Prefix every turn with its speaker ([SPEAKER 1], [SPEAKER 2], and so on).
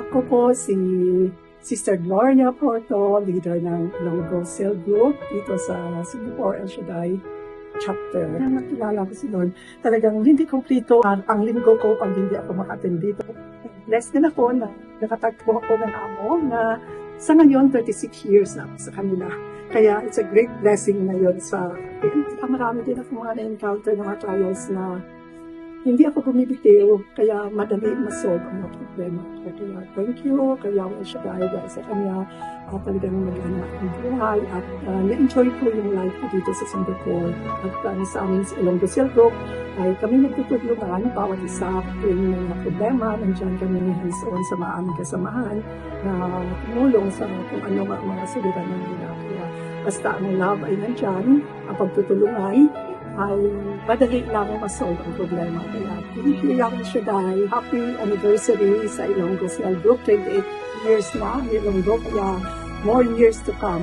[SPEAKER 1] Ako po si Sister Gloria Porto, leader ng Ilonggo Cell Group dito sa Singapore El Shaddai chapter. Nakilala ko si Lord. Talagang hindi kumplito ang linggo ko pag hindi ako maka-attend dito. Blessed din ako na nakatagpo ako ng amo na sa ngayon 36 years na ako sa kanila. Kaya it's a great blessing na yun sa akin. Marami din ako mga na-encounter ng mga trials na hindi ako bumibitiw, kaya madali masolve ang mga problema. Kaya thank you, kaya wala siya dahil sa kanya talagang mag-anak ng buhay at na-enjoy ko yung life ko dito sa Singapore. At sa amin sa Ilonggo Cell Group ay kami nagtutulungan bawat isa yung mga problema. Nandiyan kami hands-on sa aming kasamahan na tumulong sa kung ano mga suliranan nila. Kaya basta ang love ay nandiyan, ang pagtutulungan ay madali lang masolve ang problema. Kaya pinipiyang siya dahil happy anniversary sa Ilonggo Cell Group. 28 years na Ilonggo, kaya more years to come.